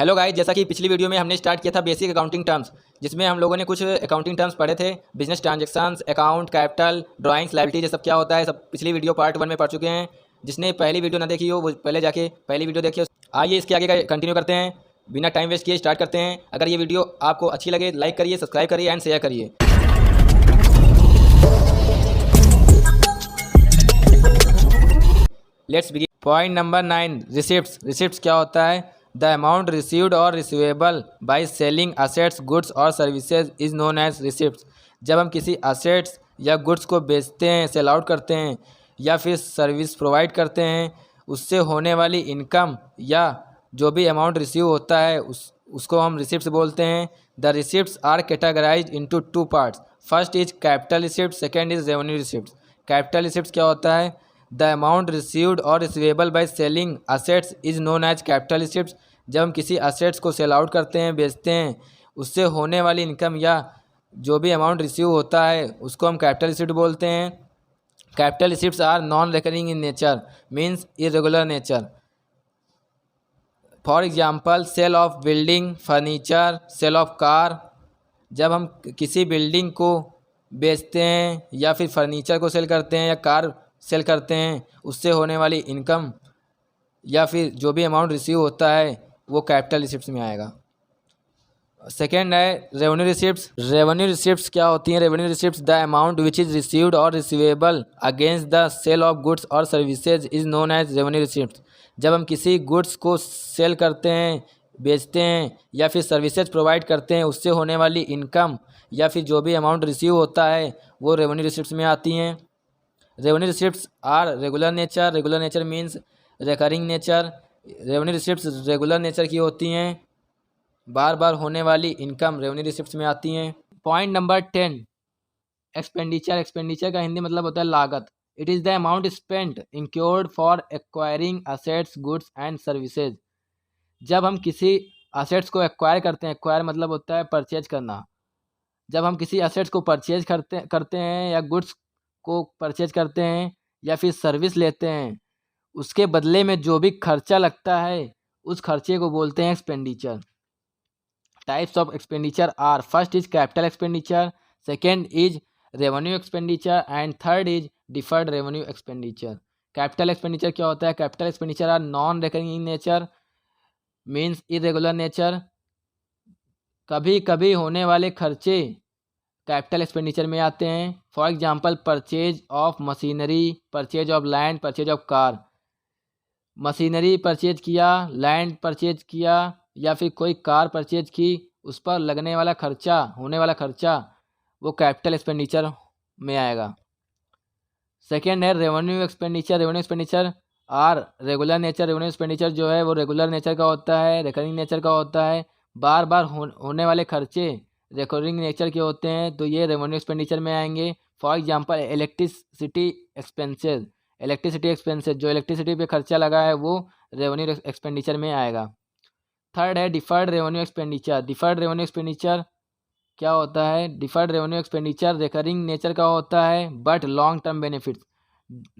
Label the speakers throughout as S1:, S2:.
S1: Hello guys, जैसा कि पिछली वीडियो में हमने स्टार्ट किया था बेसिक अकाउंटिंग टर्म्स, जिसमें हम लोगों ने कुछ अकाउंटिंग टर्म्स पढ़े थे। Business transactions, account, capital, drawings, liability, ये सब क्या होता है, सब पिछली वीडियो पार्ट 1 में पढ़ चुके हैं। जिसने पहली वीडियो ना देखी हो वो पहले जाके पहली वीडियो देखिए। आइए इसके आगे का कंटिन्यू करते हैं, बिना टाइम वेस्ट किए स्टार्ट करते हैं। अगर ये वीडियो आपको अच्छी लगे लाइक करिए, सब्सक्राइब करिए एंड शेयर करिए। Let's begin. Point number 9, receipts. Receipts क्या होता है? द अमाउंट रिसीव्ड और receivable by selling assets, goods और services is known as receipts. जब हम किसी असेट्स या गुड्स को बेचते हैं, सेल आउट करते हैं या फिर सर्विस प्रोवाइड करते हैं, उससे होने वाली इनकम या जो भी अमाउंट रिसीव होता है उसको हम रिसिप्ट्स बोलते हैं। The receipts are categorised into 2 parts. First is capital receipt, second is revenue receipts. Capital receipts क्या होता है? द अमाउंट रिसीव्ड और receivable by selling assets is known as capital receipts. जब हम किसी असेट्स को सेल आउट करते हैं, बेचते हैं, उससे होने वाली इनकम या जो भी अमाउंट रिसीव होता है उसको हम कैपिटल रिसिप्ट बोलते हैं। Capital receipts are non recurring in nature, means irregular nature. For example, sale of building, furniture, sale of car. जब हम किसी बिल्डिंग को बेचते हैं या फिर फर्नीचर को सेल करते हैं या कार सेल करते हैं, उससे होने वाली इनकम या फिर जो भी अमाउंट रिसीव होता है वो कैपिटल रिसिप्ट्स में आएगा। सेकेंड है रेवेन्यू रिसिप्ट्स। रेवेन्यू रिसिप्ट्स क्या होती हैं? Revenue receipts the amount which is received और receivable against the sale of goods और services is known as revenue receipts. जब हम किसी गुड्स को सेल करते हैं, बेचते हैं या फिर सर्विसेज प्रोवाइड करते हैं, उससे होने वाली इनकम या फिर जो भी अमाउंट रिसीव होता है वो रेवेन्यू रिसिप्ट्स में आती हैं। Revenue receipts are regular nature. Regular nature means recurring nature. Revenue receipts regular nature की होती हैं, बार बार होने वाली इनकम रेवेन्यू रिसिप्ट्स में आती हैं। Point number 10, expenditure. एक्सपेंडिचर का हिंदी मतलब होता है लागत। It is the amount spent incurred for acquiring assets, goods and services. जब हम किसी असेट्स को एक्वायर करते हैं, एक्वायर मतलब होता है परचेज करना। जब हम किसी असेट्स को परचेज करते हैं या गुड्स को परचेज करते हैं या फिर सर्विस लेते हैं, उसके बदले में जो भी खर्चा लगता है उस खर्चे को बोलते हैं expenditure. Types of expenditure are, first is capital expenditure, second is revenue expenditure and third is deferred revenue expenditure. Capital expenditure क्या होता है? Capital expenditure are non recurring in nature, means irregular nature. कभी कभी होने वाले खर्चे capital expenditure में आते हैं। For example, purchase of machinery, purchase of land, purchase of car. Machinery purchase किया, लैंड परचेज किया या फिर कोई कार परचेज की, उस पर लगने वाला खर्चा, होने वाला खर्चा वो कैपिटल एक्सपेंडिचर में आएगा। सेकेंड है revenue expenditure. Revenue expenditure are regular nature. Revenue expenditure जो है वो रेगुलर नेचर का होता है, रिकरिंग नेचर का होता है। बार बार होने वाले खर्चे रिकरिंग नेचर के होते हैं, तो ये रेवेन्यू एक्सपेंडिचर में आएंगे। For example, electricity expenses. Electricity expenses, जो इलेक्ट्रिसिटी पे खर्चा लगा है वो रेवेन्यू एक्सपेंडिचर में आएगा। थर्ड है deferred revenue expenditure. Deferred revenue expenditure क्या होता है? Deferred revenue expenditure recurring nature का होता है but long term benefits.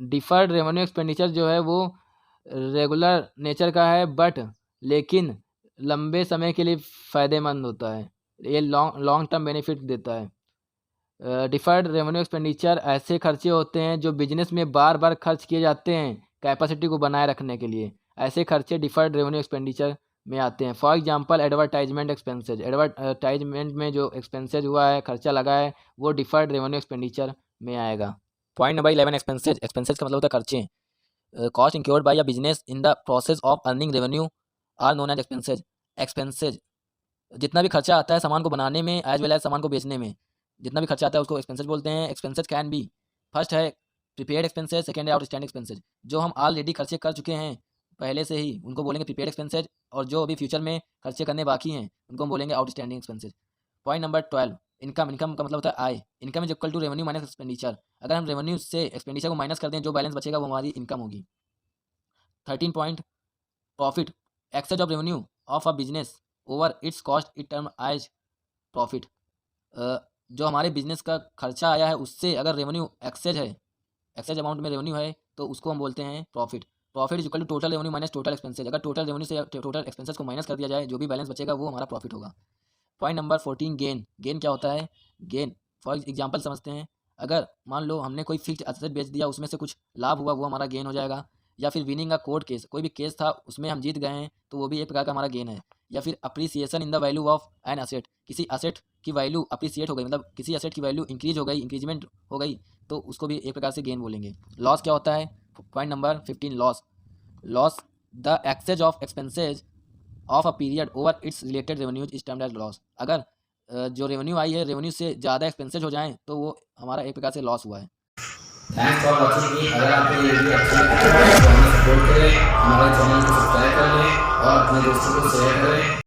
S1: Deferred revenue expenditure जो है वो रेगुलर नेचर का है बट लेकिन लंबे समय के लिए फ़ायदेमंद होता है, ये लॉन्ग टर्म बेनिफिट देता है। डिफर्ड रेवेन्यू एक्सपेंडिचर ऐसे खर्चे होते हैं जो बिजनेस में बार बार खर्च किए जाते हैं कैपेसिटी को बनाए रखने के लिए। ऐसे खर्चे डिफर्ड रेवेन्यू एक्सपेंडिचर में आते हैं। For example, advertisement expenses. Advertisement में जो एक्सपेंसेज हुआ है, खर्चा लगा है, वो डिफर्ड रेवेन्यू एक्सपेंडिचर में आएगा। Point number 11, expenses. एक्सपेंसेज का मतलब होता है खर्चे। Cost incurred by a business in the process of earning revenue are known as expenses. Expenses जितना भी खर्चा आता है सामान को बनाने में एज वेल एज सामान को बेचने में, जितना भी खर्चा आता है उसको एक्सपेंसेज बोलते हैं। एक्सपेंसेज कैन बी, फर्स्ट है प्रीपेड एक्सपेंसेज, सेकेंड है आउटस्टैंडिंग एक्सपेंसेज। जो हम ऑलरेडी खर्चे कर चुके हैं पहले से ही उनको बोलेंगे प्रीपेड एक्सपेंसेज, और जो अभी फ्यूचर में खर्चे करने बाकी हैं उनको हम बोलेंगे outstanding expenses. Point number 12, income. Income का मतलब होता है आय। Income is equal to revenue minus expenditure. अगर हम रेवेन्यू से एक्सपेंडिचर को माइनस कर दें, जो बैलेंस बचेगा वो हमारी इनकम होगी। 13 point, profit. Excess of revenue of a business over its cost it term as profit. जो हमारे बिजनेस का खर्चा आया है उससे अगर रेवेन्यू एक्सेज है, एक्सेज अमाउंट में रेवेन्यू है, तो उसको हम बोलते हैं profit. Profit is equal to total revenue minus total expenses. अगर टोटल रेवेन्यू से टोटल एक्सपेंसेस को माइनस कर दिया जाए, जो भी बैलेंस बचेगा वो हमारा प्रॉफिट होगा। Point number 14 gain. गेन क्या होता है? गेन फॉर एग्जांपल समझते हैं। अगर मान लो हमने कोई फिक्स्ड एसेट बेच दिया, उसमें से कुछ लाभ हुआ, वो हमारा गेन हो जाएगा। या फिर विनिंग अ कोर्ट केस, कोई भी केस था उसमें हम जीत गए हैं, तो वो भी एक प्रकार का हमारा गेन है। या फिर appreciation in the value of an asset, किसी एसेट की वैल्यू अप्रिसिएट हो गई, मतलब किसी एसेट की वैल्यू इंक्रीज हो गई, इंक्रीजमेंट हो गई, तो उसको भी एक प्रकार से गेन बोलेंगे। लॉस क्या होता है? Point number 15 loss. Loss the excess of expenses of a period over its related revenues is termed as loss. अगर जो रेवेन्यू आई है, रेवेन्यू से ज़्यादा एक्सपेंसेज हो जाएं, तो वो हमारा एक प्रकार से लॉस हुआ है। Thanks for watching. अगर आपको ये वीडियो अच्छा लगा तो हमें सपोर्ट करें, हमारे चैनल को सब्सक्राइब कर लें और अपने दोस्तों को शेयर करें।